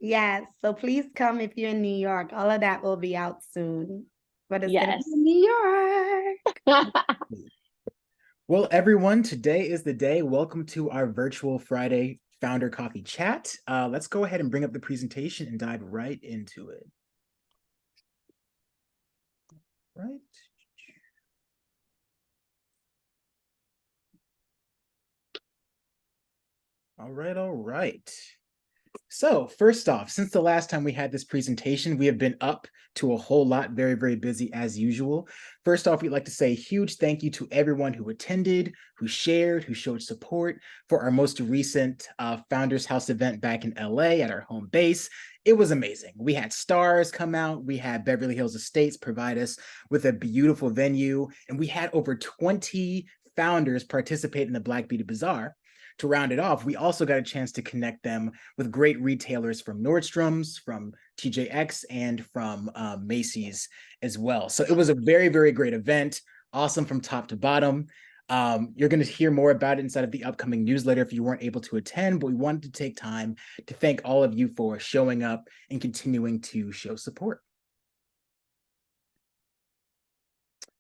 Yes. So please come if you're in New York. All of that will be out soon. But it's gonna be Yes. in New York. Well, everyone, today is the day. Welcome to our virtual Friday Founder Coffee Chat. Let's go ahead and bring up the presentation and dive right into it. Right. All right, all right. So first off, since the last time we had this presentation, we have been up to a whole lot, very, very busy as usual. First off, we'd like to say a huge thank you to everyone who attended, who shared, who showed support for our most recent Founders House event back in LA at our home base. It was amazing. We had stars come out. We had Beverly Hills Estates provide us with a beautiful venue, and we had over 20 founders participate in the Black Beauty Bazaar. To round it off, we also got a chance to connect them with great retailers from Nordstrom's, from TJX, and from Macy's as well. So it was a very, very great event. Awesome from top to bottom. You're going to hear more about it inside of the upcoming newsletter if you weren't able to attend, but we wanted to take time to thank all of you for showing up and continuing to show support.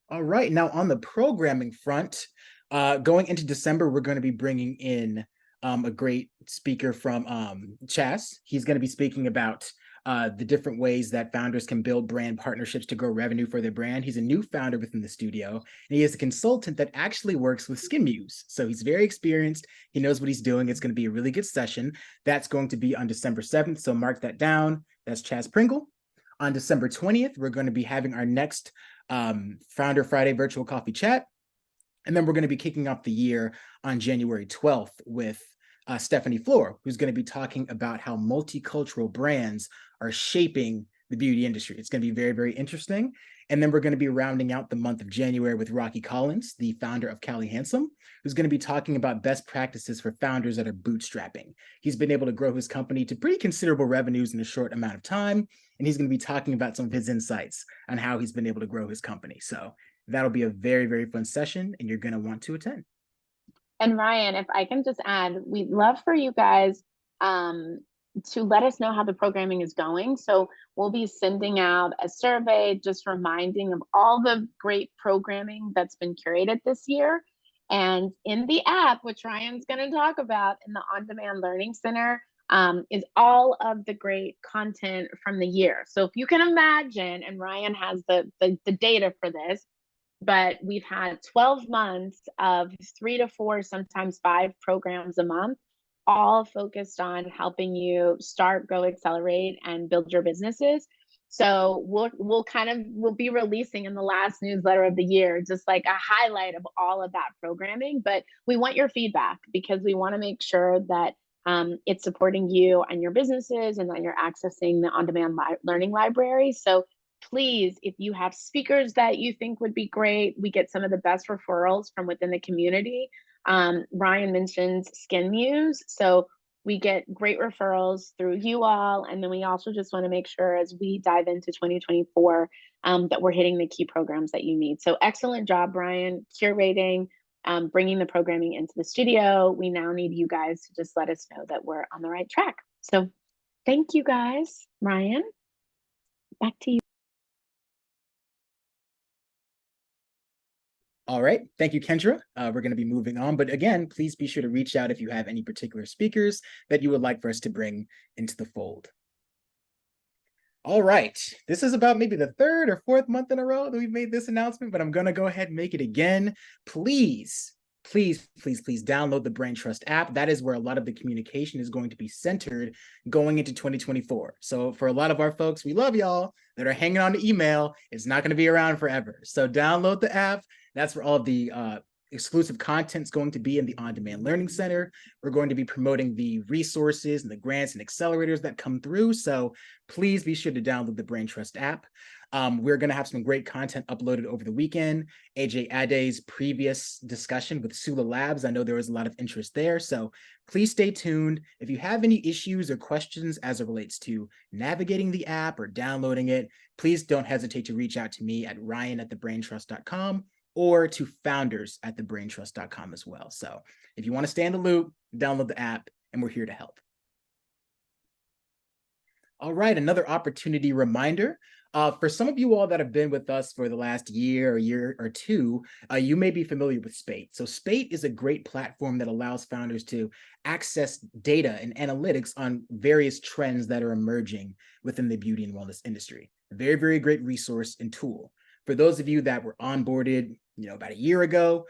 All right, now on the programming front, going into December, we're going to be bringing in a great speaker from Chas. He's going to be speaking about the different ways that founders can build brand partnerships to grow revenue for their brand. He's a new founder within the studio, and he is a consultant that actually works with SkinMuse. So he's very experienced. He knows what he's doing. It's going to be a really good session. That's going to be on December 7th, so mark that down. That's Chas Pringle. On December 20th, we're going to be having our next Founder Friday virtual coffee chat. And then we're going to be kicking off the year on January 12th with Stephanie Floor, who's going to be talking about how multicultural brands are shaping the beauty industry. It's going to be very, very interesting. And then we're going to be rounding out the month of January with Rocky Collins, the founder of Cali Handsome, who's going to be talking about best practices for founders that are bootstrapping. He's been able to grow his company to pretty considerable revenues in a short amount of time. And he's going to be talking about some of his insights on how he's been able to grow his company. So that'll be a very, very fun session, and you're going to want to attend. And Ryan, if I can just add, we'd love for you guys to let us know how the programming is going. So we'll be sending out a survey, just reminding of all the great programming that's been curated this year. And in the app, which Ryan's going to talk about in the On-Demand Learning Center, is all of the great content from the year. So if you can imagine, and Ryan has the data for this, but we've had 12 months of 3 to 4, sometimes 5 programs a month, all focused on helping you start, grow, accelerate, and build your businesses. So we'll be releasing in the last newsletter of the year just like a highlight of all of that programming. But we want your feedback because we want to make sure that it's supporting you and your businesses, and that you're accessing the on-demand learning library. So please, if you have speakers that you think would be great, we get some of the best referrals from within the community. Ryan mentions SkinMuse, so we get great referrals through you all. And then we also just want to make sure as we dive into 2024 that we're hitting the key programs that you need. So excellent job, Ryan, curating, bringing the programming into the studio. We now need you guys to just let us know that we're on the right track. So thank you guys. Ryan, back to you. All right. Thank you, Kendra. We're going to be moving on. But again, please be sure to reach out if you have any particular speakers that you would like for us to bring into the fold. All right. This is about maybe the 3rd or 4th month in a row that we've made this announcement, but I'm going to go ahead and make it again. Please, please, please, please download the Brain Trust app. That is where a lot of the communication is going to be centered going into 2024. So for a lot of our folks, we love y'all that are hanging on to email. It's not going to be around forever. So download the app. That's where all of the exclusive content is going to be in the On-Demand Learning Center. We're going to be promoting the resources and the grants and accelerators that come through. So please be sure to download the Brain Trust app. We're going to have some great content uploaded over the weekend. AJ Ade's previous discussion with Sula Labs, I know there was a lot of interest there. So please stay tuned. If you have any issues or questions as it relates to navigating the app or downloading it, please don't hesitate to reach out to me at ryan@thebraintrust.com or to founders@thebraintrust.com as well. So if you want to stay in the loop, download the app, and we're here to help. All right, another opportunity reminder. For some of you all that have been with us for the last year or two, you may be familiar with Spate. So Spate is a great platform that allows founders to access data and analytics on various trends that are emerging within the beauty and wellness industry. Very, very great resource and tool. For those of you that were onboarded, about a year ago,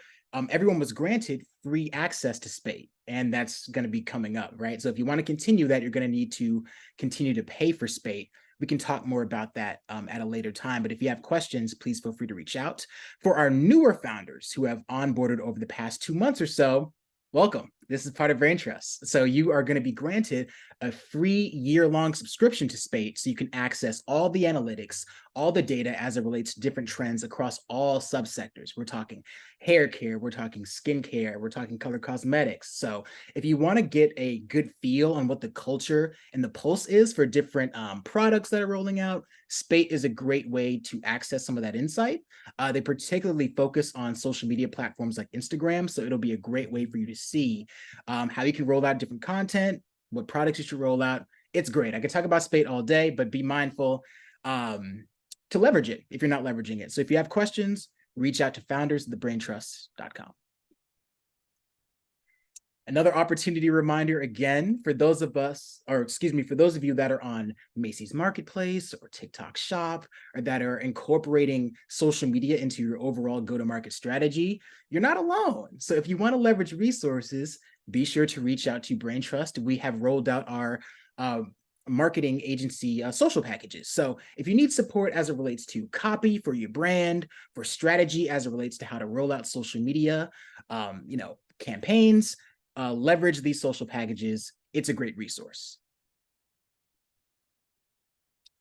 everyone was granted free access to Spate, and that's going to be coming up, right? So if you want to continue that, you're going to need to continue to pay for Spate. We can talk more about that at a later time. But if you have questions, please feel free to reach out. For our newer founders who have onboarded over the past 2 months or so, welcome. This is part of Braintrust. So you are going to be granted a free year-long subscription to Spate so you can access all the analytics, all the data as it relates to different trends across all subsectors. We're talking hair care, we're talking skincare, we're talking color cosmetics. So if you want to get a good feel on what the culture and the pulse is for different products that are rolling out, Spate is a great way to access some of that insight. They particularly focus on social media platforms like Instagram, so it'll be a great way for you to see how you can roll out different content, what products you should roll out. It's great. I could talk about Spate all day, but be mindful to leverage it if you're not leveraging it. So if you have questions, reach out to founders@thebraintrust.com. Another opportunity reminder, again, for those of you that are on Macy's Marketplace or TikTok Shop, or that are incorporating social media into your overall go-to-market strategy, you're not alone. So if you want to leverage resources, be sure to reach out to Braintrust. We have rolled out our marketing agency social packages. So if you need support as it relates to copy for your brand, for strategy as it relates to how to roll out social media, campaigns, leverage these social packages. It's a great resource.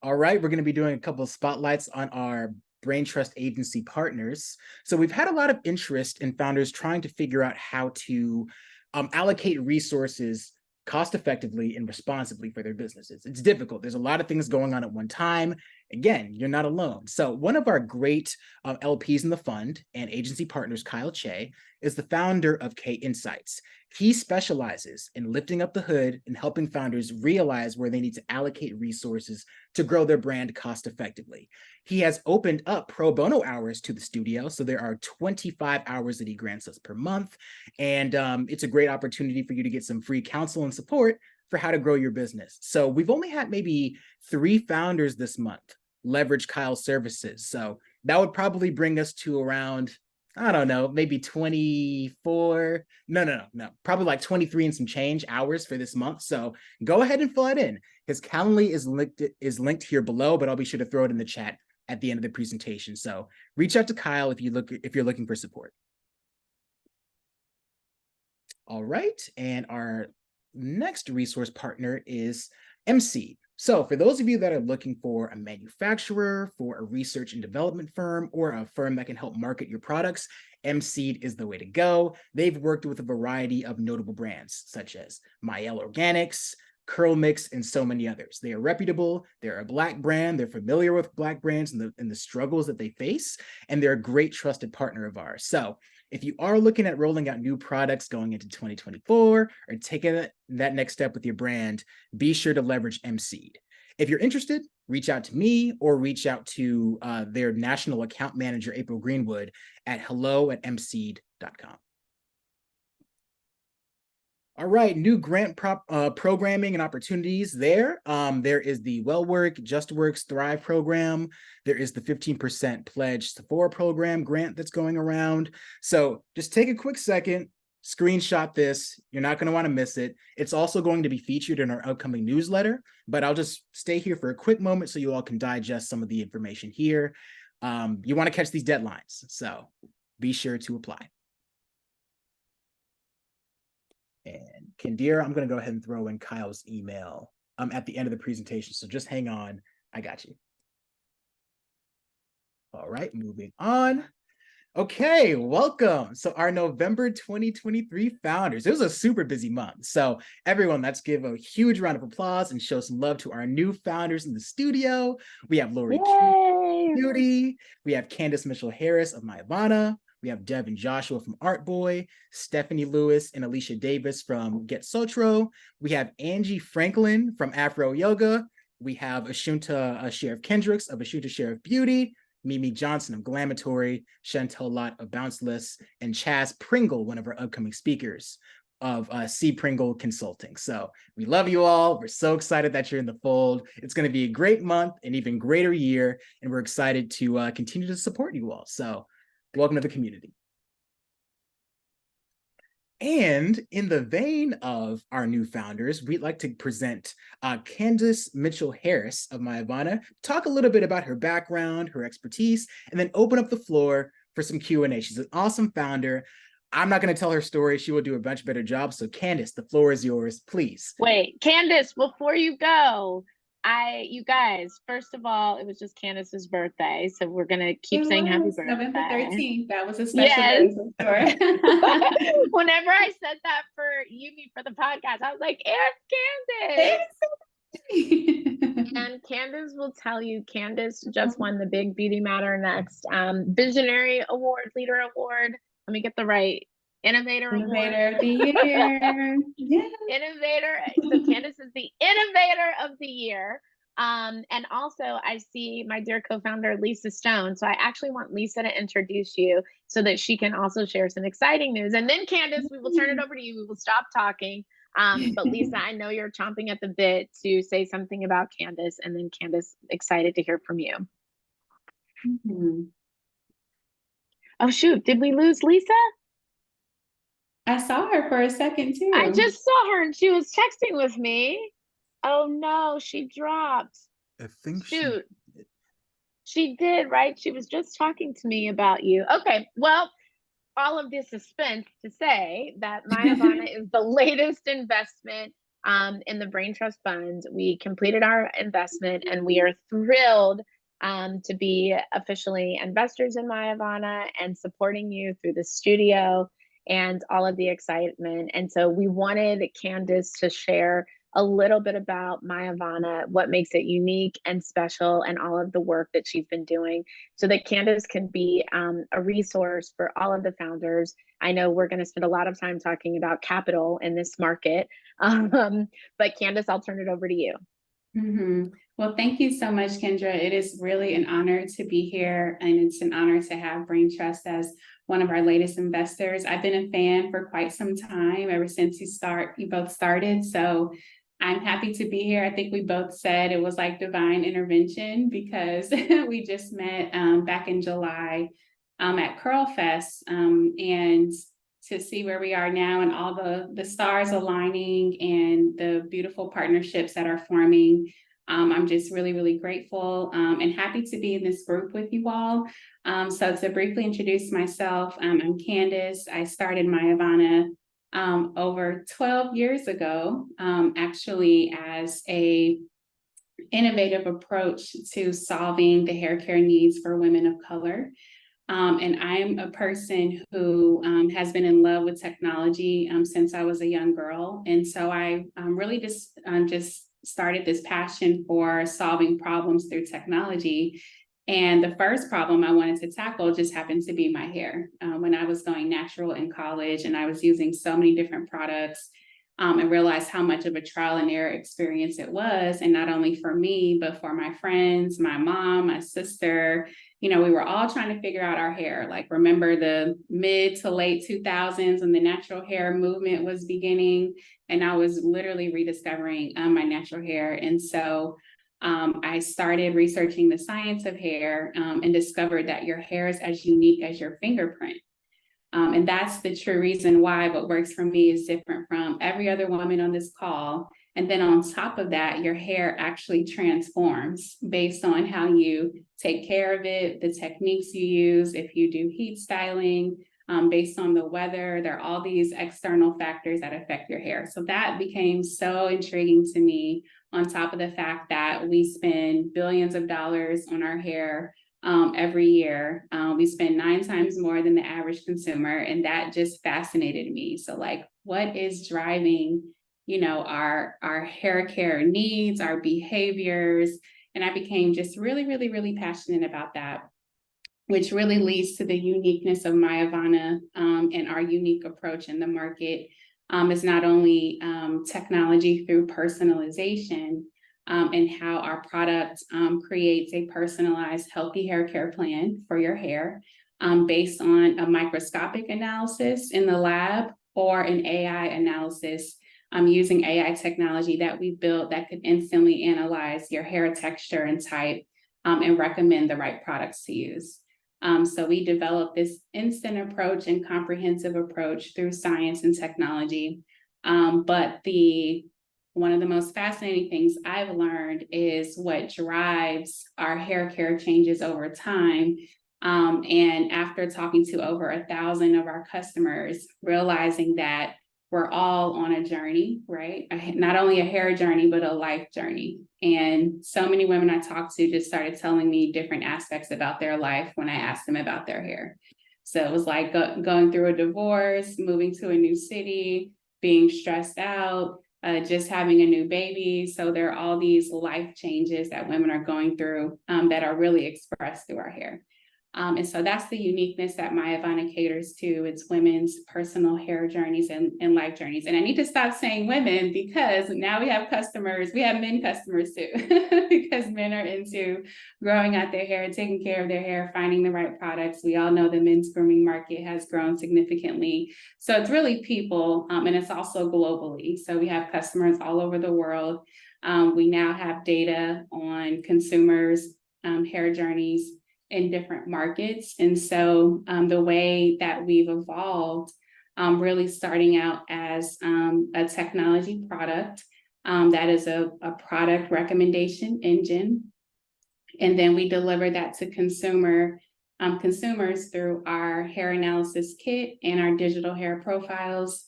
All right, we're going to be doing a couple of spotlights on our Braintrust agency partners. So we've had a lot of interest in founders trying to figure out how to allocate resources cost effectively and responsibly for their businesses. It's difficult. There's a lot of things going on at one time. Again, you're not alone. So one of our great LPs in the fund and agency partners, Kyle Che, is the founder of K Insights. He specializes in lifting up the hood and helping founders realize where they need to allocate resources to grow their brand cost effectively. He has opened up pro bono hours to the studio. So there are 25 hours that he grants us per month. And it's a great opportunity for you to get some free counsel and support for how to grow your business. So we've only had maybe 3 founders this month leverage Kyle's services. So that would probably bring us to around, I don't know, maybe 24, no, probably like 23 and some change hours for this month. So go ahead and fill it in. His Calendly is linked here below, but I'll be sure to throw it in the chat at the end of the presentation. So reach out to Kyle if you're looking for support. All right, and our next resource partner is MSeed. So for those of you that are looking for a manufacturer, for a research and development firm, or a firm that can help market your products, MSeed is the way to go. They've worked with a variety of notable brands such as Mielle Organics, Curl Mix, and so many others. They are reputable, they're a Black brand, they're familiar with Black brands and the struggles that they face, and they're a great trusted partner of ours. So if you are looking at rolling out new products going into 2024 or taking that next step with your brand, be sure to leverage MSeed. If you're interested, reach out to me or reach out to their national account manager, April Greenwood, at hello@mseed.com. All right, new grant programming and opportunities there. There is the WellWork, JustWorks, Thrive program. There is the 15% Pledge Sephora program grant that's going around. So just take a quick second, screenshot this. You're not going to want to miss it. It's also going to be featured in our upcoming newsletter, but I'll just stay here for a quick moment so you all can digest some of the information here. You want to catch these deadlines, so be sure to apply. And Kendira, I'm going to go ahead and throw in Kyle's email at the end of the presentation. So just hang on. I got you. All right, moving on. Okay, welcome. So our November 2023 founders. It was a super busy month. So everyone, let's give a huge round of applause and show some love to our new founders in the studio. We have Lori Beauty. We have Candace Mitchell-Harris of Myavana. We have Devin Joshua from Artboy, Stephanie Lewis and Alicia Davis from Get Sotro. We have Angie Franklin from Afro Yoga. we have Ashunta Sheriff Kendricks of Ashunta Sheriff Beauty, Mimi Johnson of Glamatory, Chantel Lott of Bounceless, and Chaz Pringle, one of our upcoming speakers of C. Pringle Consulting. So we love you all. We're so excited that you're in the fold. It's going to be a great month, an even greater year, and we're excited to continue to support you all. So welcome to the community. And in the vein of our new founders, we'd like to present Candace Mitchell-Harris of Maivana, talk a little bit about her background, her expertise, and then open up the floor for some Q&A. She's an awesome founder. I'm not going to tell her story. She will do a much better job. So Candace, the floor is yours, please. Wait, Candace, before you go, you guys, first of all, it was just Candace's birthday, so we're gonna keep saying happy birthday. November 13th. That was a special Yes. day for sure. Whenever I said that for the podcast, I was like, it's Candace. And Candace will tell you, Candace just won the Big Beauty Matter Next Visionary Award, Leader Award. Let me get the right Innovator Award. Innovator of the year. Yeah. Innovator. So Candace is the Innovator of the Year. And also I see my dear co-founder, Lisa Stone. So I actually want Lisa to introduce you so that she can also share some exciting news. And then Candace, we will turn it over to you. We will stop talking. But Lisa, I know you're chomping at the bit to say something about Candace. And then Candace, excited to hear from you. Mhm. Oh shoot, did we lose Lisa? I saw her for a second too. I just saw her and she was texting with me. Oh no, she dropped. I think Shoot. She did, right? She was just talking to me about you. Okay, well, all of this suspense to say that Maivana is the latest investment in the Brain Trust Fund. We completed our investment and we are thrilled to be officially investors in Maivana and supporting you through the studio and all of the excitement. And so we wanted Candace to share a little bit about Maivana, what makes it unique and special, and all of the work that she's been doing so that Candace can be a resource for all of the founders. I know we're going to spend a lot of time talking about capital in this market, but Candace, I'll turn it over to you. Mm-hmm. Well, thank you so much, Kendra. It is really an honor to be here, and it's an honor to have Brain Trust as one of our latest investors. I've been a fan for quite some time, ever since you both started. So I'm happy to be here. I think we both said it was like divine intervention because we just met back in July at Curl Fest, and to see where we are now and all the stars aligning and the beautiful partnerships that are forming. I'm just really, really grateful and happy to be in this group with you all. So to briefly introduce myself, I'm Candace. I started Maivana over 12 years ago, actually as a innovative approach to solving the hair care needs for women of color. And I'm a person who has been in love with technology since I was a young girl. And so I really just started this passion for solving problems through technology. And the first problem I wanted to tackle just happened to be my hair. When I was going natural in college and I was using so many different products, and realized how much of a trial and error experience it was. And not only for me, but for my friends, my mom, my sister. We were all trying to figure out our hair. Like, remember the mid to late 2000s when the natural hair movement was beginning, and I was literally rediscovering my natural hair. And so I started researching the science of hair and discovered that your hair is as unique as your fingerprint. And that's the true reason why what works for me is different from every other woman on this call. And then on top of that, your hair actually transforms based on how you take care of it, the techniques you use, if you do heat styling, based on the weather. There are all these external factors that affect your hair. So that became so intriguing to me, on top of the fact that we spend billions of dollars on our hair every year. We spend 9 times more than the average consumer, and that just fascinated me. So like, what is driving, our hair care needs, our behaviors? And I became just really, really, really passionate about that, which really leads to the uniqueness of Maivana and our unique approach in the market. Is not only technology through personalization, and how our product creates a personalized healthy hair care plan for your hair based on a microscopic analysis in the lab or an AI analysis using AI technology that we built that could instantly analyze your hair texture and type and recommend the right products to use. So we developed this instant approach and comprehensive approach through science and technology. But one of the most fascinating things I've learned is what drives our hair care changes over time. And after talking to over 1,000 of our customers, realizing that we're all on a journey, right? Not only a hair journey, but a life journey. And so many women I talked to just started telling me different aspects about their life when I asked them about their hair. So it was like going through a divorce, moving to a new city, being stressed out, just having a new baby. So there are all these life changes that women are going through that are really expressed through our hair. And so that's the uniqueness that Myavana caters to. It's women's personal hair journeys and life journeys. And I need to stop saying women because now we have customers, we have men customers too, because men are into growing out their hair, taking care of their hair, finding the right products. We all know the men's grooming market has grown significantly. So it's really people, and it's also globally. So we have customers all over the world. We now have data on consumers' hair journeys in different markets. And so the way that we've evolved, really starting out as a technology product that is a product recommendation engine. And then we deliver that to consumers through our hair analysis kit and our digital hair profiles.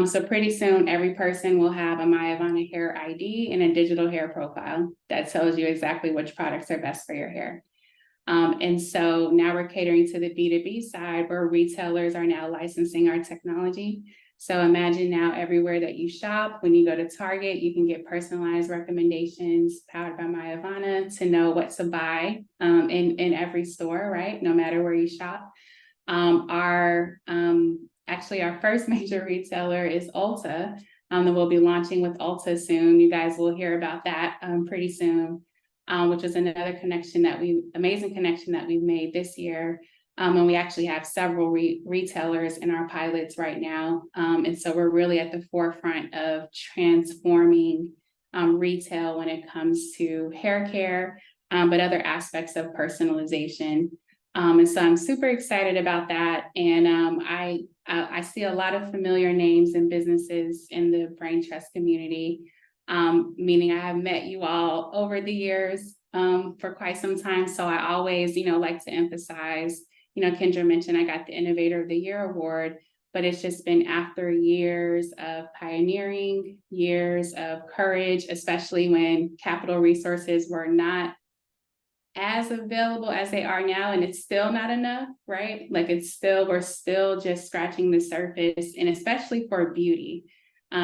So pretty soon, every person will have a Myavana hair ID and a digital hair profile that tells you exactly which products are best for your hair. And so now we're catering to the B2B side where retailers are now licensing our technology. So imagine now everywhere that you shop, when you go to Target, you can get personalized recommendations powered by Myavana to know what to buy in every store, right? No matter where you shop. Actually, our first major retailer is Ulta, that we'll be launching with Ulta soon. You guys will hear about that pretty soon. Which is another amazing connection that we've made this year. And we actually have several retailers in our pilots right now. And so we're really at the forefront of transforming retail when it comes to hair care, but other aspects of personalization. And so I'm super excited about that. And I see a lot of familiar names and businesses in the Brain Trust community. Meaning I have met you all over the years for quite some time. So I always, like to emphasize, Kendra mentioned I got the Innovator of the Year award, but it's just been after years of pioneering, years of courage, especially when capital resources were not as available as they are now. And it's still not enough, right? Like we're still just scratching the surface, and especially for beauty.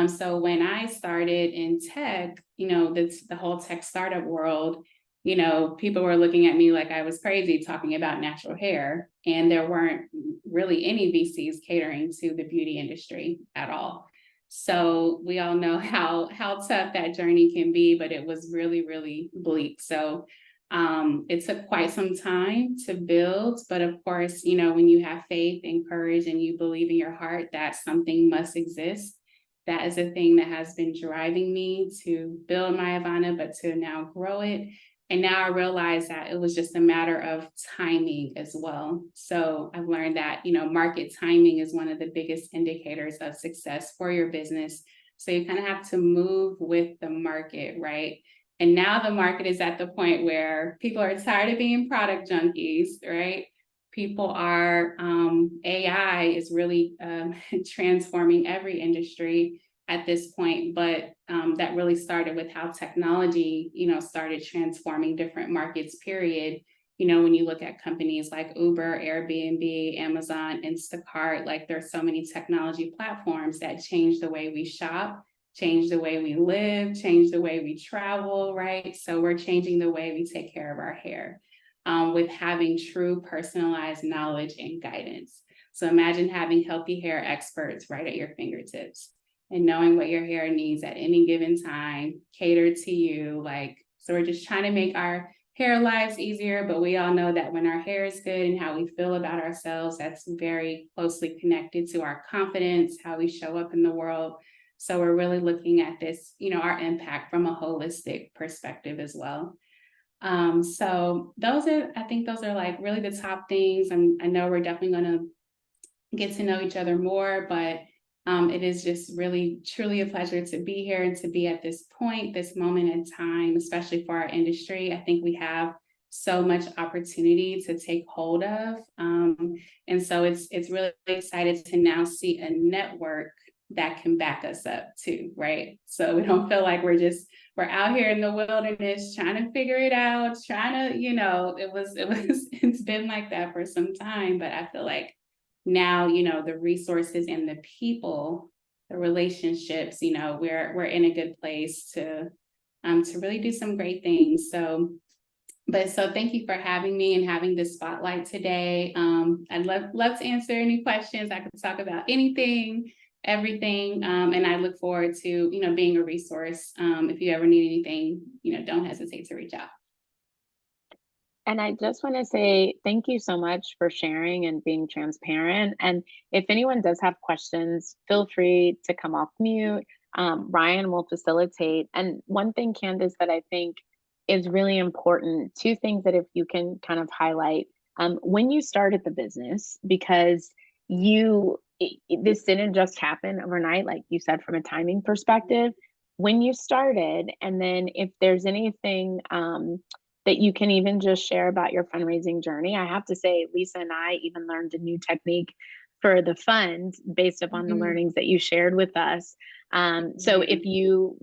So when I started in tech, the whole tech startup world, people were looking at me like I was crazy talking about natural hair, and there weren't really any VCs catering to the beauty industry at all. So we all know how tough that journey can be, but it was really, really bleak. So it took quite some time to build, but of course, when you have faith and courage and you believe in your heart that something must exist, that is a thing that has been driving me to build Myavana, but to now grow it. And now I realize that it was just a matter of timing as well. So I've learned that, market timing is one of the biggest indicators of success for your business. So you kind of have to move with the market, right? And now the market is at the point where people are tired of being product junkies, right? People are, AI is really transforming every industry at this point, but that really started with how technology, started transforming different markets, period. When you look at companies like Uber, Airbnb, Amazon, Instacart, like there's so many technology platforms that change the way we shop, change the way we live, change the way we travel, right? So we're changing the way we take care of our hair. With having true personalized knowledge and guidance. So imagine having healthy hair experts right at your fingertips. and knowing what your hair needs at any given time, catered to you. Like, so we're just trying to make our hair lives easier, but we all know that when our hair is good and how we feel about ourselves, that's very closely connected to our confidence, how we show up in the world. So we're really looking at this, our impact from a holistic perspective as well. So I think those are like really the top things. I know we're definitely going to get to know each other more, but it is just really, truly a pleasure to be here and to be at this point, this moment in time, especially for our industry. I think we have so much opportunity to take hold of. And so it's really excited to now see a network that can back us up too, right? So we don't feel like we're out here in the wilderness trying to figure it out, it's been like that for some time, but I feel like now, the resources and the people, the relationships, we're in a good place to really do some great things. So thank you for having me and having this spotlight today. I'd love to answer any questions. I could talk about anything, everything. And I look forward to, being a resource. If you ever need anything, don't hesitate to reach out. And I just want to say thank you so much for sharing and being transparent. And if anyone does have questions, feel free to come off mute. Ryan will facilitate. And one thing, Candace, that I think is really important, two things that if you can kind of highlight, when you started the business, because this didn't just happen overnight, like you said, from a timing perspective, when you started, and then if there's anything that you can even just share about your fundraising journey. I have to say, Lisa and I even learned a new technique for the fund based upon the learnings that you shared with us. So if you,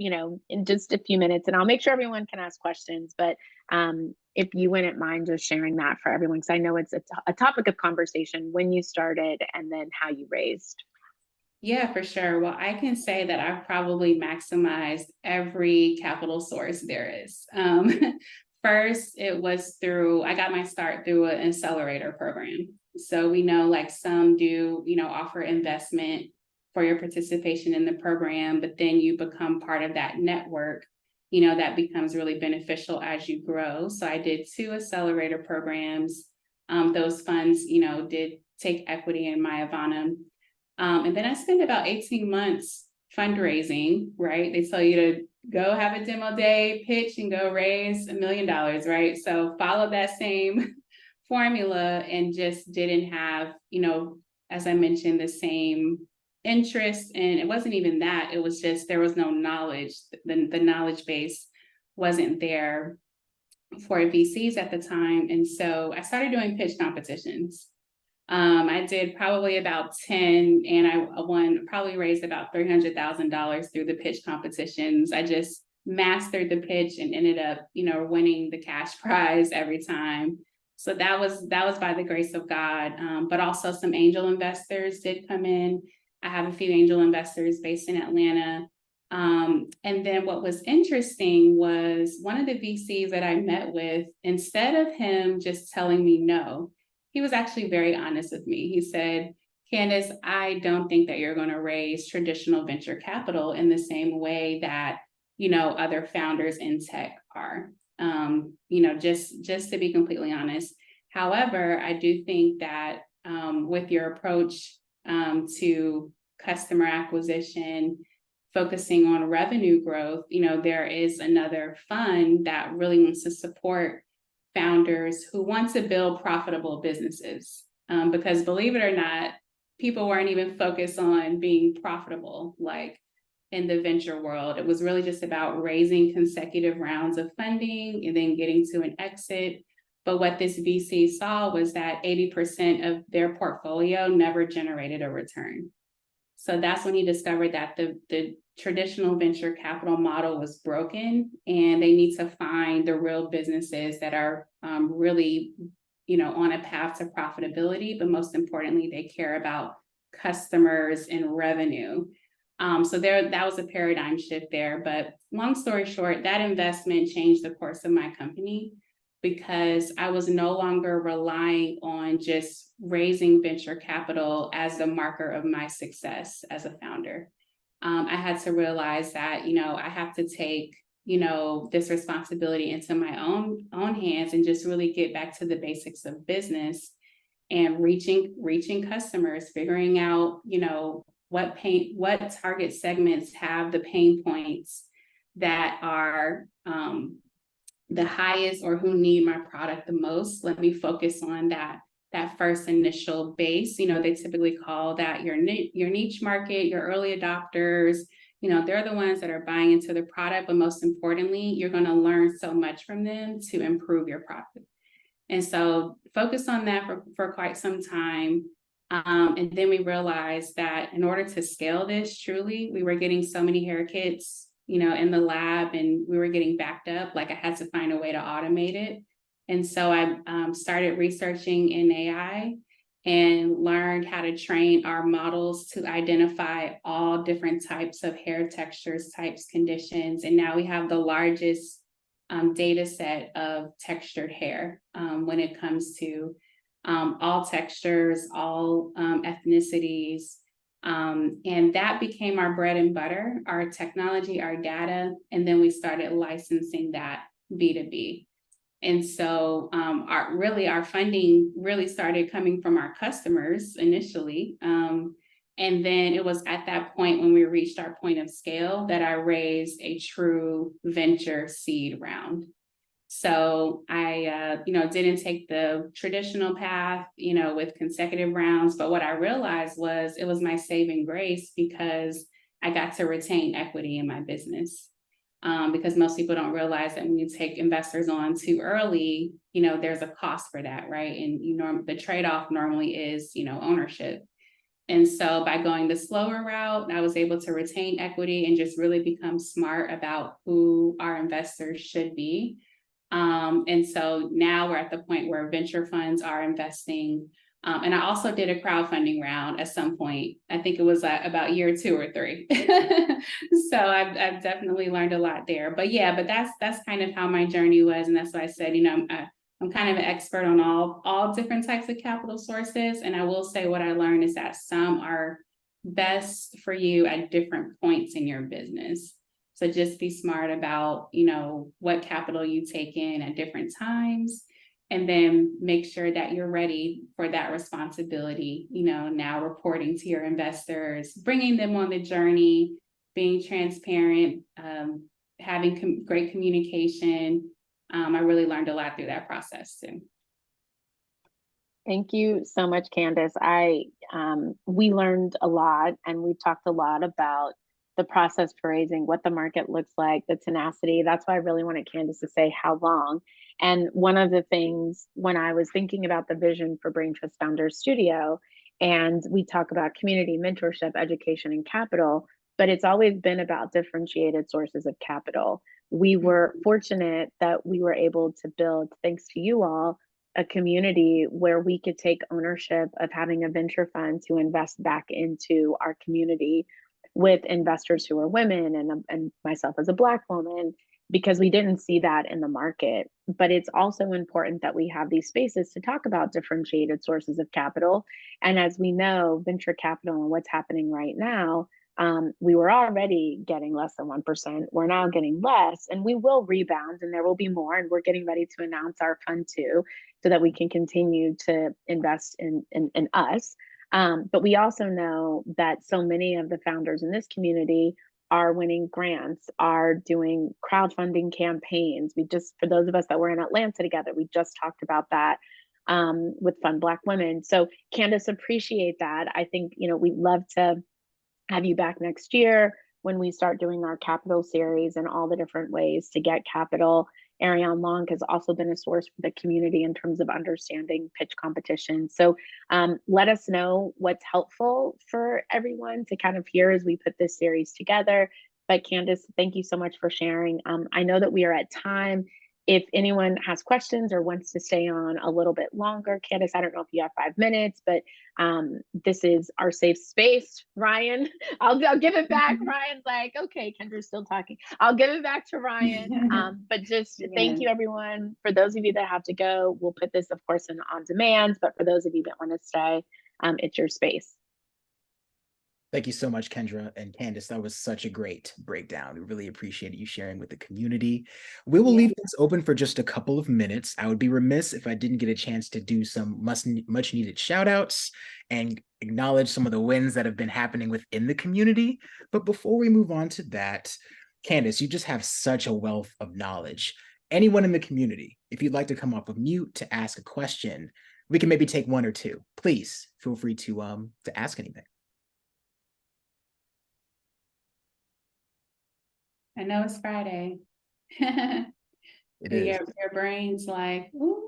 in just a few minutes, and I'll make sure everyone can ask questions, but if you wouldn't mind just sharing that for everyone, because I know it's a topic of conversation, when you started and then how you raised. Yeah, for sure. Well, I can say that I've probably maximized every capital source there is. First, I got my start through an accelerator program. So we know like some do, offer investment for your participation in the program, but then you become part of that network, that becomes really beneficial as you grow. So I did 2 accelerator programs. Those funds, did take equity in my Ivana. And then I spent about 18 months fundraising, right? They tell you to go have a demo day, pitch, and go raise $1 million, right? So follow that same formula and just didn't have, as I mentioned, the same interest. And it wasn't even that, it was just, there was no knowledge. The knowledge base wasn't there for VCs at the time. And so I started doing pitch competitions. I did probably about 10, and I probably raised about $300,000 through the pitch competitions. I just mastered the pitch and ended up, winning the cash prize every time. So that was by the grace of God. But also some angel investors did come in. I have a few angel investors based in Atlanta. And then what was interesting was one of the VCs that I met with, instead of him just telling me no, he was actually very honest with me. He said, Candace, I don't think that you're going to raise traditional venture capital in the same way that, other founders in tech are, just to be completely honest. However, I do think that with your approach to customer acquisition, focusing on revenue growth, there is another fund that really wants to support founders who want to build profitable businesses. Because believe it or not, people weren't even focused on being profitable, like in the venture world. It was really just about raising consecutive rounds of funding and then getting to an exit. But what this VC saw was that 80% of their portfolio never generated a return. So that's when he discovered that the traditional venture capital model was broken, and they need to find the real businesses that are really, on a path to profitability, but most importantly, they care about customers and revenue. So that was a paradigm shift there. But long story short, that investment changed the course of my company, because I was no longer relying on just raising venture capital as the marker of my success as a founder. I had to realize that, I have to take, this responsibility into my own hands and just really get back to the basics of business and reaching customers, figuring out, what target segments have the pain points that are the highest, or who need my product the most. Let me focus on that first initial base. They typically call that your niche market, your early adopters. They're the ones that are buying into the product, but most importantly, you're going to learn so much from them to improve your product. And so focus on that for quite some time. And then we realized that in order to scale this truly, we were getting so many hair kits, in the lab, and we were getting backed up. Like, I had to find a way to automate it. And so I started researching in AI and learned how to train our models to identify all different types of hair textures, types, conditions. And now we have the largest data set of textured hair when it comes to all textures, all ethnicities. And that became our bread and butter, our technology, our data. And then we started licensing that B2B. And so our funding really started coming from our customers initially. And then it was at that point, when we reached our point of scale, that I raised a true venture seed round. So I, didn't take the traditional path, with consecutive rounds. But what I realized was it was my saving grace, because I got to retain equity in my business. Because most people don't realize that when you take investors on too early, there's a cost for that, right? And the trade-off normally is, ownership. And so by going the slower route, I was able to retain equity and just really become smart about who our investors should be. And so now we're at the point where venture funds are investing. And I also did a crowdfunding round at some point. I think it was about year 2 or 3. So I've definitely learned a lot there. But that's kind of how my journey was. And that's why I said, I'm kind of an expert on all different types of capital sources. And I will say what I learned is that some are best for you at different points in your business. So just be smart about, what capital you take in at different times, and then make sure that you're ready for that responsibility, now reporting to your investors, bringing them on the journey, being transparent, having great communication. I really learned a lot through that process too. Thank you so much, Candace. We learned a lot, and we've talked a lot about the process for raising, what the market looks like, the tenacity. That's why I really wanted Candace to say how long. And one of the things, when I was thinking about the vision for Brain Trust Founders Studio, and we talk about community, mentorship, education, and capital, but it's always been about differentiated sources of capital. We were fortunate that we were able to build, thanks to you all, a community where we could take ownership of having a venture fund to invest back into our community, with investors who are women, and myself as a Black woman, because we didn't see that in the market. But it's also important that we have these spaces to talk about differentiated sources of capital. And as we know, venture capital and what's happening right now, we were already getting less than 1%. We're now getting less, and we will rebound, and there will be more. And we're getting ready to announce our fund too, so that we can continue to invest in us. But we also know that so many of the founders in this community are winning grants, are doing crowdfunding campaigns. For those of us that were in Atlanta together, we just talked about that with Fund Black Women. So Candace, appreciate that. I think, we'd love to have you back next year when we start doing our capital series and all the different ways to get capital. Ariane Long has also been a source for the community in terms of understanding pitch competition. So let us know what's helpful for everyone to kind of hear as we put this series together. But Candace, thank you so much for sharing. I know that we are at time. If anyone has questions or wants to stay on a little bit longer, Candace, I don't know if you have 5 minutes, but this is our safe space. Ryan, I'll give it back. Ryan's like, okay, Kendra's still talking. I'll give it back to Ryan. But just thank you, everyone. For those of you that have to go, we'll put this, of course, on demand. But for those of you that want to stay, it's your space. Thank you so much, Kendra and Candace. That was such a great breakdown. We really appreciate you sharing with the community. We will Yeah. leave this open for just a couple of minutes. I would be remiss if I didn't get a chance to do some much needed shout outs and acknowledge some of the wins that have been happening within the community. But before we move on to that, Candace, you just have such a wealth of knowledge. Anyone in the community, if you'd like to come off of mute to ask a question, we can maybe take one or two. Please feel free to ask anything. I know it's Friday. It is. Your brain's like, ooh.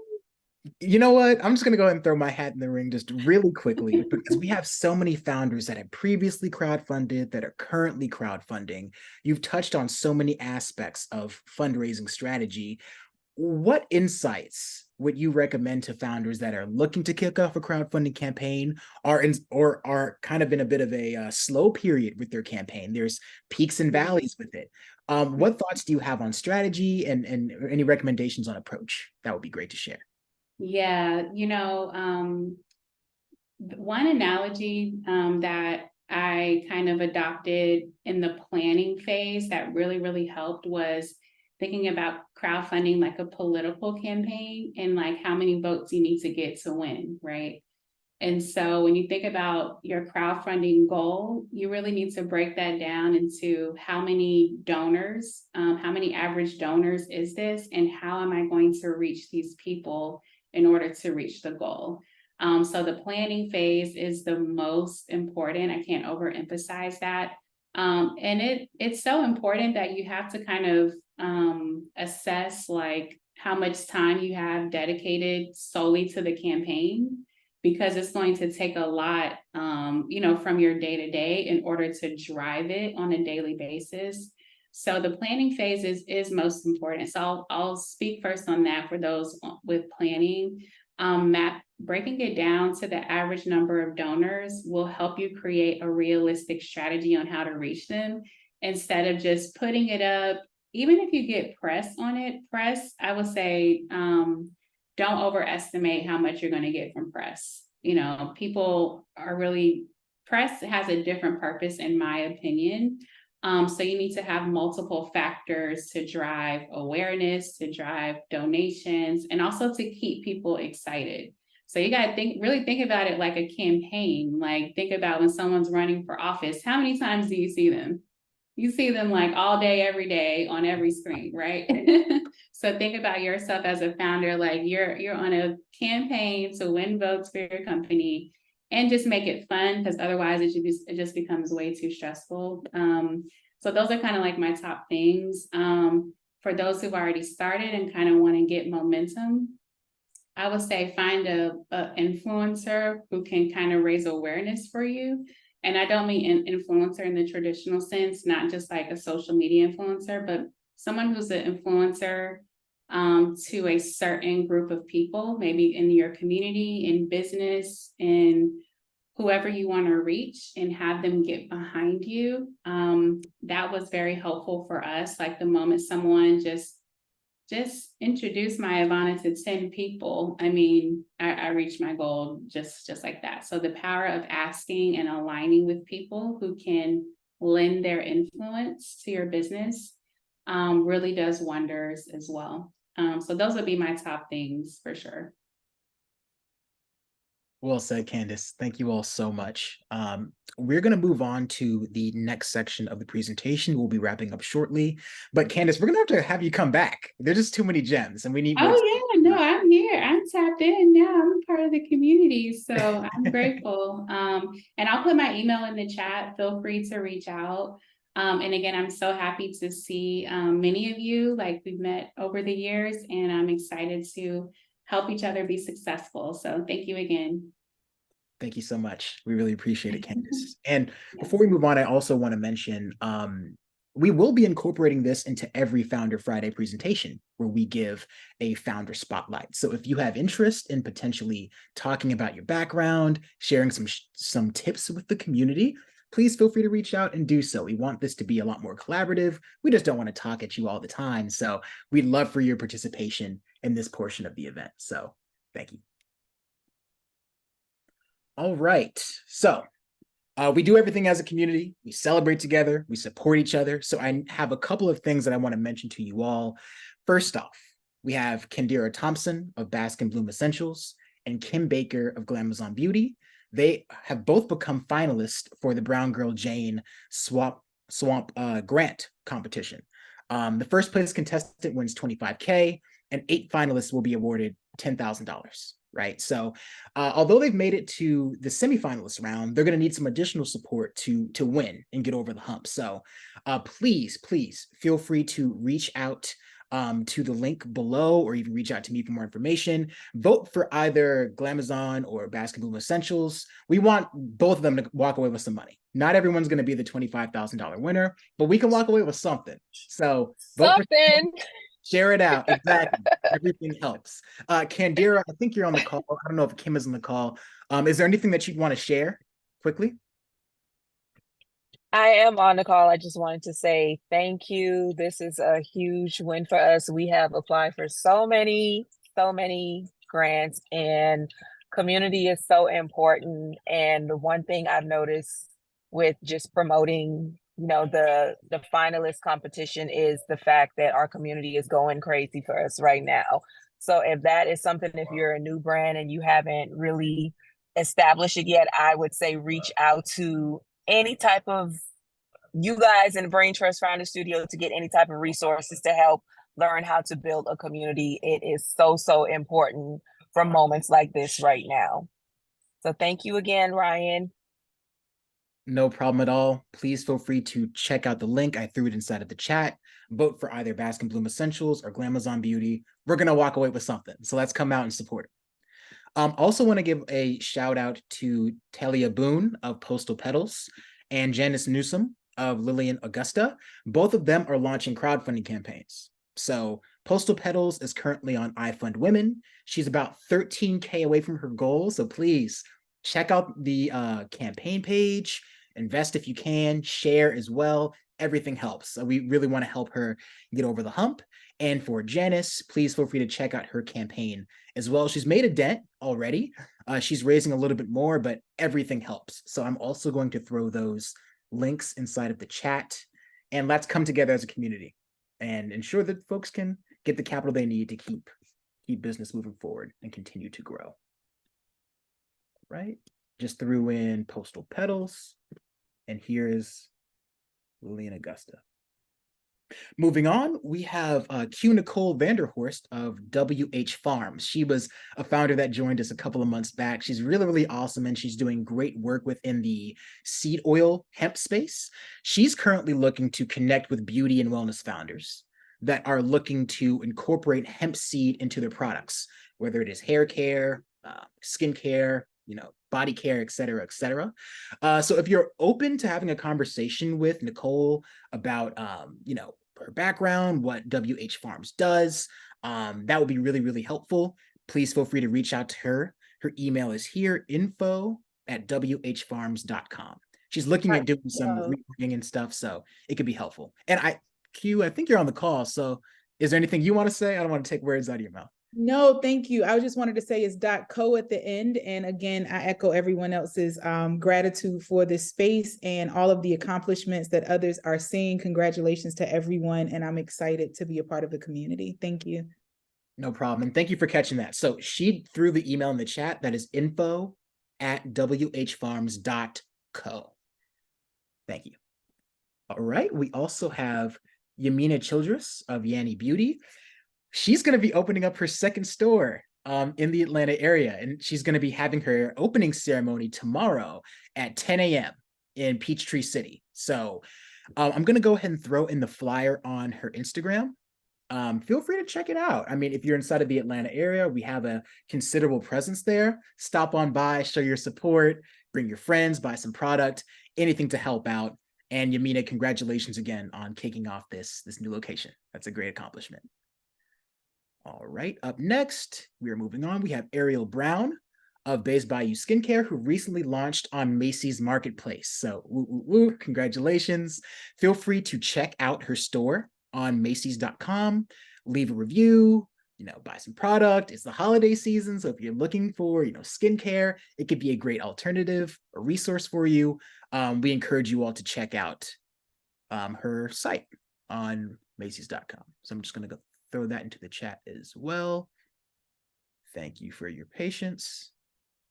You know what? I'm just going to go ahead and throw my hat in the ring just really quickly because we have so many founders that have previously crowdfunded that are currently crowdfunding. You've touched on so many aspects of fundraising strategy. What insights would you recommend to founders that are looking to kick off a crowdfunding campaign or are kind of in a bit of a slow period with their campaign? There's peaks and valleys with it. What thoughts do you have on strategy and any recommendations on approach? That would be great to share. Yeah, one analogy that I kind of adopted in the planning phase that really helped was thinking about crowdfunding like a political campaign and like how many votes you need to get to win, right? And so when you think about your crowdfunding goal, you really need to break that down into how many donors, how many average donors is this, and how am I going to reach these people in order to reach the goal. So the planning phase is the most important. I can't overemphasize that. And it's so important that you have to kind of assess like how much time you have dedicated solely to the campaign, because it's going to take a lot, from your day to day in order to drive it on a daily basis. So the planning phase is most important. So I'll speak first on that for those with planning. Breaking it down to the average number of donors will help you create a realistic strategy on how to reach them instead of just putting it up. Even if you get press on it, I would say, don't overestimate how much you're going to get from press. People are press has a different purpose, in my opinion. So you need to have multiple factors to drive awareness, to drive donations, and also to keep people excited. So you got to really think about it like a campaign. Like think about when someone's running for office, how many times do you see them? You see them like all day, every day on every screen, right? So think about yourself as a founder, like you're on a campaign to win votes for your company, and just make it fun, because otherwise it just becomes way too stressful. So those are kind of like my top things. For those who've already started and kind of want to get momentum, I would say find a influencer who can kind of raise awareness for you. And I don't mean an influencer in the traditional sense, not just like a social media influencer, but someone who's an influencer to a certain group of people, maybe in your community, in business, in whoever you want to reach, and have them get behind you. That was very helpful for us. Like the moment someone just introduced my Ivana to 10 people, I mean, I reached my goal just like that. So the power of asking and aligning with people who can lend their influence to your business really does wonders as well. So those would be my top things for sure. Well said, Candace. Thank you all so much. We're going to move on to the next section of the presentation. We'll be wrapping up shortly. But Candace, we're going to have you come back. There's just too many gems and we need more. Oh, yeah, no, I'm here. I'm tapped in now. I'm part of the community. So I'm grateful. And I'll put my email in the chat. Feel free to reach out. And again, I'm so happy to see many of you, like we've met over the years, and I'm excited to help each other be successful. So thank you again. Thank you so much. We really appreciate it, Candace. And before we move on, I also want to mention, we will be incorporating this into every Founder Friday presentation where we give a founder spotlight. So if you have interest in potentially talking about your background, sharing some tips with the community, please feel free to reach out and do so. We want this to be a lot more collaborative. We just don't want to talk at you all the time. So we'd love for your participation in this portion of the event. So thank you. All right. So We do everything as a community. We celebrate together. We support each other. So I have a couple of things that I want to mention to you all. First off, we have Kendira Thompson of Bask and Bloom Essentials and Kim Baker of Glamazon Beauty. They have both become finalists for the Brown Girl Jane Swamp Grant competition. The first place contestant wins $25K, and 8 finalists will be awarded $10,000. Right. So although they've made it to the semifinalist round, they're going to need some additional support to win and get over the hump. So please feel free to reach out to the link below, or even reach out to me for more information. Vote for either Glamazon or Bask and Bloom Essentials. We want both of them to walk away with some money. Not everyone's going to be the $25,000 winner, but we can walk away with something. So vote Something. Share it out. Exactly. Everything helps. Kendira, I think you're on the call. I don't know if Kim is on the call. Is there anything that you'd want to share quickly? I am on the call. I just wanted to say thank you. This is a huge win for us. We have applied for so many grants, and community is so important. And the one thing I've noticed with just promoting, you know, the finalist competition is the fact that our community is going crazy for us right now. So if that is something, if you're a new brand and you haven't really established it yet, I would say reach out to any type of you guys in the Brain Trust Founder Studio to get any type of resources to help learn how to build a community. It is so important for moments like this right now. So thank you again, Ryan. No problem at all. Please feel free to check out the link. I threw it inside of the chat. Vote for either Bask and Bloom Essentials or Glamazon Beauty. We're going to walk away with something. So let's come out and support it. Also want to give a shout out to Talia Boone of Postal Petals and Janice Newsom of Lillian Augusta. Both of them are launching crowdfunding campaigns. So Postal Petals is currently on iFund Women. She's about 13K away from her goal. So please check out the campaign page, invest if you can, share as well. Everything helps. So we really want to help her get over the hump. And for Janice, please feel free to check out her campaign as well. She's made a dent already. She's raising a little bit more, but everything helps. So I'm also going to throw those links inside of the chat. And let's come together as a community and ensure that folks can get the capital they need to keep business moving forward and continue to grow. Right? Just threw in Postal Petals, and here's Lillian Augusta. Moving on, we have Q Nicole Vanderhorst of WH Farms. She was a founder that joined us a couple of months back. She's really awesome, and she's doing great work within the seed oil hemp space. She's currently looking to connect with beauty and wellness founders that are looking to incorporate hemp seed into their products, whether it is hair care, skin care, body care, et cetera, et cetera. So if you're open to having a conversation with Nicole about, her background, what WH Farms does, that would be really helpful. Please feel free to reach out to her. Her email is here, info@whfarms.com. She's looking at doing some reporting and stuff, so it could be helpful. And Q, I think you're on the call. So is there anything you want to say? I don't want to take words out of your mouth. No, thank you. I just wanted to say it's .co at the end. And again, I echo everyone else's gratitude for this space and all of the accomplishments that others are seeing. Congratulations to everyone. And I'm excited to be a part of the community. Thank you. No problem. And thank you for catching that. So she threw the email in the chat. That is info@whfarms.co. Thank you. All right. We also have Yamina Childress of Yanni Beauty. She's going to be opening up her second store in the Atlanta area, and she's going to be having her opening ceremony tomorrow at 10 a.m. in Peachtree City. So I'm going to go ahead and throw in the flyer on her Instagram. Feel free to check it out. I mean, if you're inside of the Atlanta area, we have a considerable presence there. Stop on by, show your support, bring your friends, buy some product, anything to help out. And Yamina, congratulations again on kicking off this new location. That's a great accomplishment. All right, up next, we are moving on. We have Ariel Brown of Bays Bayou Skincare, who recently launched on Macy's Marketplace. So, congratulations. Feel free to check out her store on Macy's.com, leave a review, buy some product. It's the holiday season. So if you're looking for, skincare, it could be a great alternative, a resource for you. We encourage you all to check out her site on Macy's.com. So I'm just going to go throw that into the chat as well. Thank you for your patience.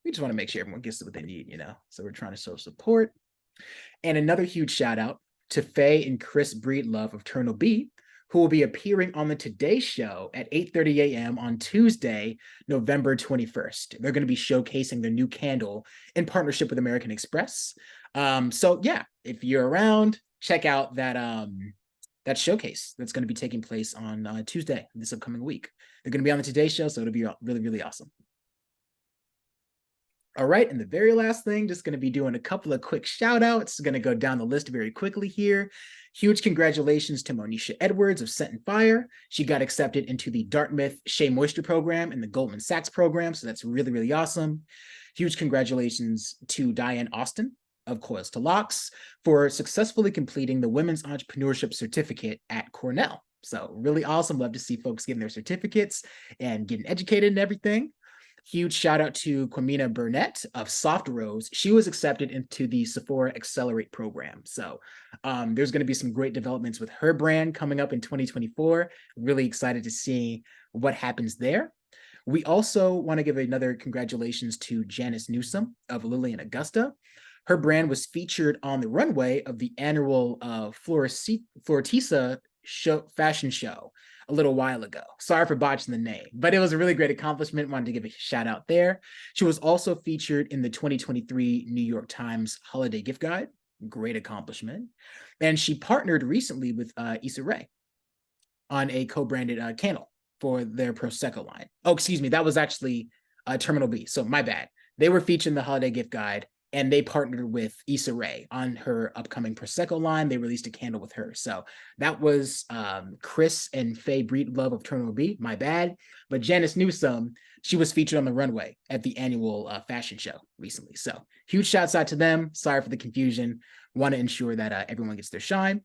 We just want to make sure everyone gets what they need, so we're trying to show support. And another huge shout out to Faye and Chris Breedlove of Turtle B, who will be appearing on the Today Show at 8:30 a.m. on Tuesday, November 21st. They're going to be showcasing their new candle in partnership with American Express. So yeah, if you're around, check out that showcase that's going to be taking place on Tuesday this upcoming week. They're going to be on the Today Show, so it'll be really, really awesome. All right, and the very last thing, just going to be doing a couple of quick shout outs. Going to go down the list very quickly here. Huge congratulations to Monisha Edwards of Scent and Fire. She got accepted into the Dartmouth Shea Moisture program and the Goldman Sachs program, so that's really, really awesome. Huge congratulations to Diane Austin of Coils to Locks for successfully completing the Women's Entrepreneurship Certificate at Cornell. So really awesome. Love to see folks getting their certificates and getting educated and everything. Huge shout out to Quamina Burnett of Soft Rose. She was accepted into the Sephora Accelerate program. So there's going to be some great developments with her brand coming up in 2024. Really excited to see what happens there. We also want to give another congratulations to Janice Newsom of Lillian Augusta. Her brand was featured on the runway of the annual Flortisa fashion show a little while ago. Sorry for botching the name, but it was a really great accomplishment. Wanted to give a shout out there. She was also featured in the 2023 New York Times Holiday Gift Guide. Great accomplishment. And she partnered recently with Issa Rae on a co-branded candle for their Prosecco line. Oh, excuse me. That was actually Terminal B. So my bad. They were featured in the Holiday Gift Guide, and they partnered with Issa Rae on her upcoming Prosecco line. They released a candle with her. So that was Chris and Faye Breedlove of Terminal B. My bad. But Janice Newsom, she was featured on the runway at the annual fashion show recently. So huge shouts out to them. Sorry for the confusion. Want to ensure that everyone gets their shine.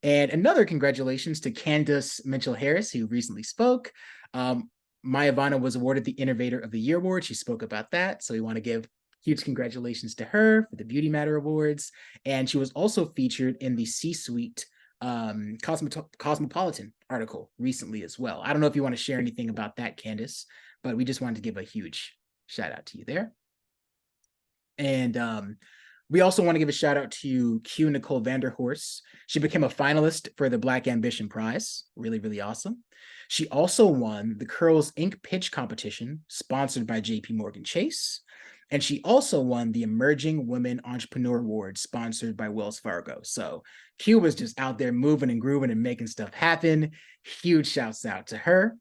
And another congratulations to Candace Mitchell-Harris, who recently spoke. Maya Vanna was awarded the Innovator of the Year Award. She spoke about that. So we want to give huge congratulations to her for the Beauty Matter Awards. And she was also featured in the C-Suite Cosmopolitan article recently as well. I don't know if you want to share anything about that, Candace, but we just wanted to give a huge shout out to you there. And we also want to give a shout out to Q Nicole Vanderhorst. She became a finalist for the Black Ambition Prize. Really, really awesome. She also won the Curls Inc. pitch competition sponsored by JP Morgan Chase. And she also won the Emerging Women Entrepreneur Award sponsored by Wells Fargo. So Q was just out there moving and grooving and making stuff happen. Huge shouts out to her.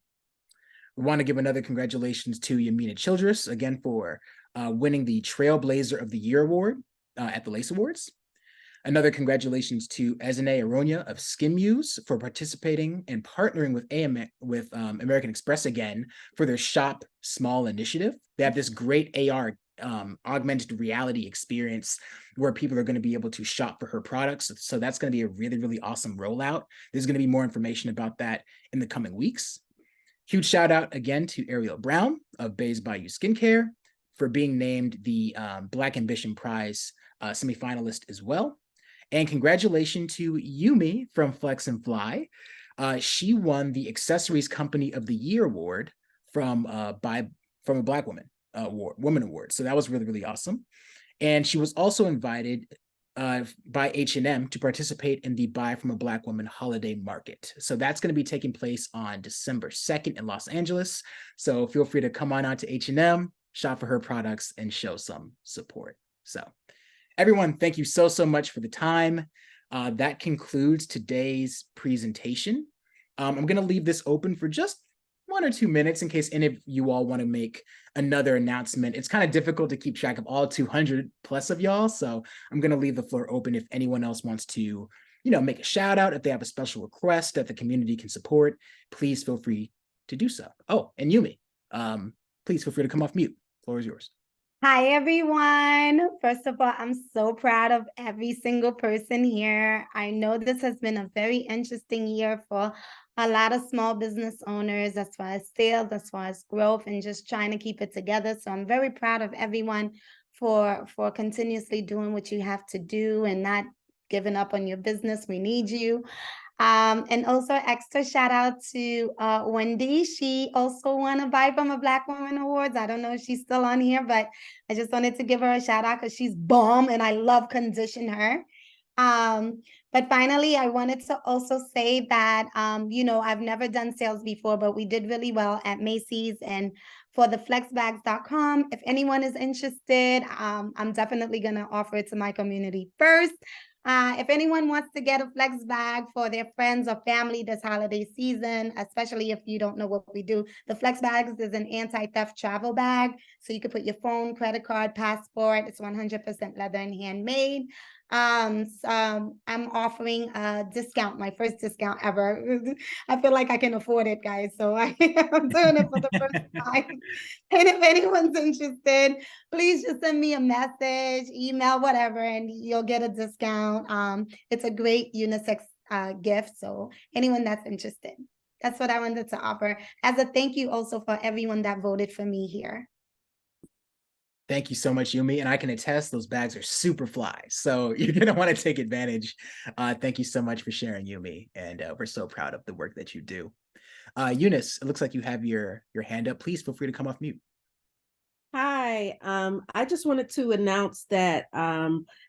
We want to give another congratulations to Yamina Childress, again, for winning the Trailblazer of the Year Award at the Lace Awards. Another congratulations to Ezine Aronia of Skin Muse for participating and partnering with American Express again for their Shop Small initiative. They have this great AR augmented reality experience where people are going to be able to shop for her products. So that's going to be a really, really awesome rollout. There's going to be more information about that in the coming weeks. Huge shout out again to Ariel Brown of Bays Bayou Skincare for being named the Black Ambition Prize semifinalist as well. And congratulations to Yumi from Flex and Fly. She won the Accessories Company of the Year Award from a Black woman award. So that was really, really awesome. And she was also invited by H&M to participate in the Buy from a Black Woman holiday market. So that's going to be taking place on December 2nd in Los Angeles. So feel free to come on out to H&M, shop for her products, and show some support. So everyone, thank you so much for the time. That concludes today's presentation. I'm going to leave this open for just 1 or 2 minutes in case any of you all want to make another announcement. It's kind of difficult to keep track of all 200 plus of y'all. So I'm going to leave the floor open if anyone else wants to, make a shout out. If they have a special request that the community can support, please feel free to do so. Oh, and Yumi, please feel free to come off mute. The floor is yours. Hi, everyone. First of all, I'm so proud of every single person here. I know this has been a very interesting year for a lot of small business owners as far as sales, as far as growth, and just trying to keep it together. So I'm very proud of everyone for continuously doing what you have to do and not giving up on your business. We need you. And also extra shout out to Wendy. She also won a Buy from a Black Woman Awards. I don't know if she's still on here, but I just wanted to give her a shout out because she's bomb and I love Condition Her. But finally, I wanted to also say that, I've never done sales before, but we did really well at Macy's and for the flexbags.com. If anyone is interested, I'm definitely going to offer it to my community first. If anyone wants to get a flex bag for their friends or family this holiday season, especially if you don't know what we do, the flex bags is an anti-theft travel bag. So you can put your phone, credit card, passport. It's 100% leather and handmade. So I'm offering a discount, my first discount ever. I feel like I can afford it, guys. So I'm doing it for the first time. And if anyone's interested, please just send me a message, email, whatever, and you'll get a discount. It's a great unisex gift. So anyone that's interested, that's what I wanted to offer as a thank you also for everyone that voted for me here. Thank you so much, Yumi. And I can attest those bags are super fly. So you're going to want to take advantage. Thank you so much for sharing, Yumi. And we're so proud of the work that you do. Eunice, it looks like you have your hand up. Please feel free to come off mute. Hi, I just wanted to announce that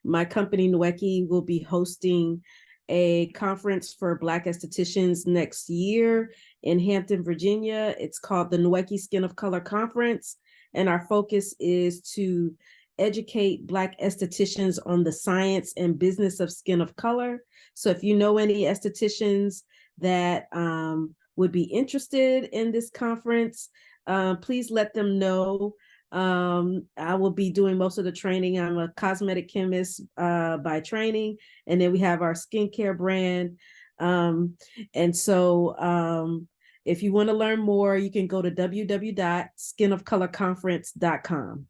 my company Nweki will be hosting a conference for Black estheticians next year in Hampton, Virginia. It's called the Nweki Skin of Color Conference, and our focus is to educate Black estheticians on the science and business of skin of color. So if you know any estheticians that would be interested in this conference, please let them know. I will be doing most of the training. I'm a cosmetic chemist by training, and then we have our skincare brand. And so if you want to learn more, you can go to www.skinofcolorconference.com.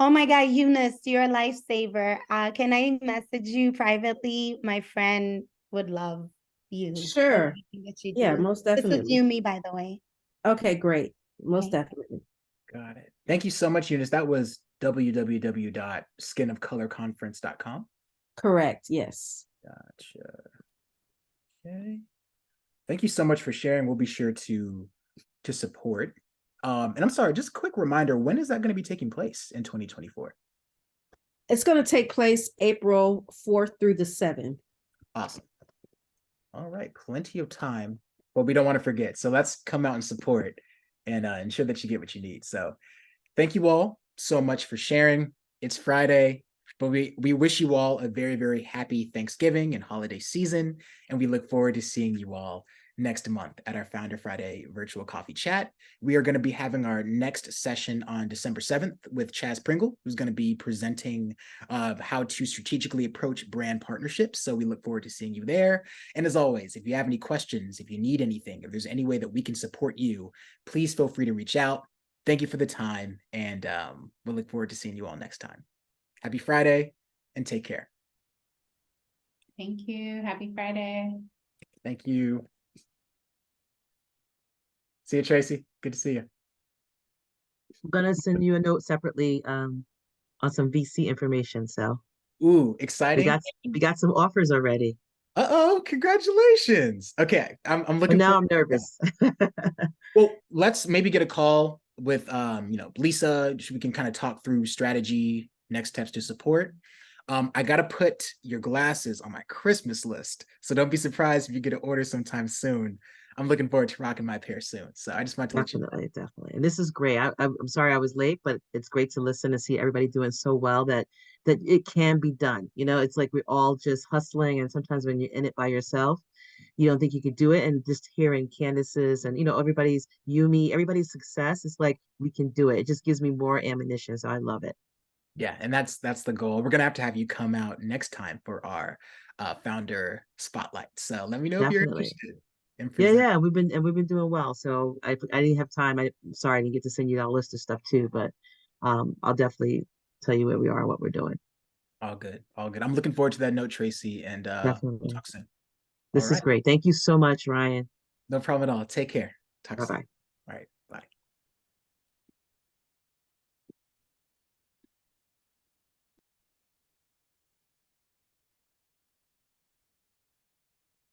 Oh my God, Eunice, you're a lifesaver. Can I message you privately? My friend would love you. Sure. Yeah, most definitely. This is Yumi, by the way. Okay, great. Most Okay. definitely. Got it. Thank you so much, Eunice. That was www.skinofcolorconference.com. Correct. Yes. Gotcha. Okay. Thank you so much for sharing. We'll be sure to support. And I'm sorry, just a quick reminder, when is that going to be taking place in 2024? It's going to take place April 4th through the 7th. Awesome. All right, plenty of time, but we don't want to forget. So let's come out and support and ensure that you get what you need. So thank you all so much for sharing. It's Friday, but we wish you all a very, very happy Thanksgiving and holiday season. And we look forward to seeing you all next month at our Founder Friday virtual coffee chat. We are going to be having our next session on December 7th with Chaz Pringle, who's going to be presenting how to strategically approach brand partnerships. So we look forward to seeing you there. And as always, if you have any questions, if you need anything, if there's any way that we can support you, please feel free to reach out. Thank you for the time, and we'll look forward to seeing you all next time. Happy Friday, and take care. Thank you. Happy Friday. Thank you. See you, Tracy. Good to see you. I'm gonna send you a note separately on some VC information. So Ooh, exciting. We got some offers already. Uh-oh, congratulations. Okay, I'm looking. But now I'm nervous. Well, let's maybe get a call with Lisa. We can kind of talk through strategy, next steps to support. I gotta put your glasses on my Christmas list, so don't be surprised if you get an order sometime soon. I'm looking forward to rocking my pair soon. So I just wanted to let you know. Definitely. And this is great. I'm sorry I was late, but it's great to listen and see everybody doing so well that it can be done. It's like we're all just hustling, and sometimes when you're in it by yourself, you don't think you could do it. And just hearing Candace's and everybody's success, it's like we can do it. It just gives me more ammunition. So I love it. Yeah, and that's the goal. We're gonna have to have you come out next time for our founder spotlight. So let me know if you're interested. and Yeah, present. yeah, we've been doing well. So I didn't have time. I'm sorry I didn't get to send you that list of stuff too, but I'll definitely tell you where we are and what we're doing. All good. All good. I'm looking forward to that note, Tracy, and we'll Definitely. talk soon. All This is right. great. Thank you so much, Ryan. No problem at all. Take care. Talk soon. Bye-bye. All right.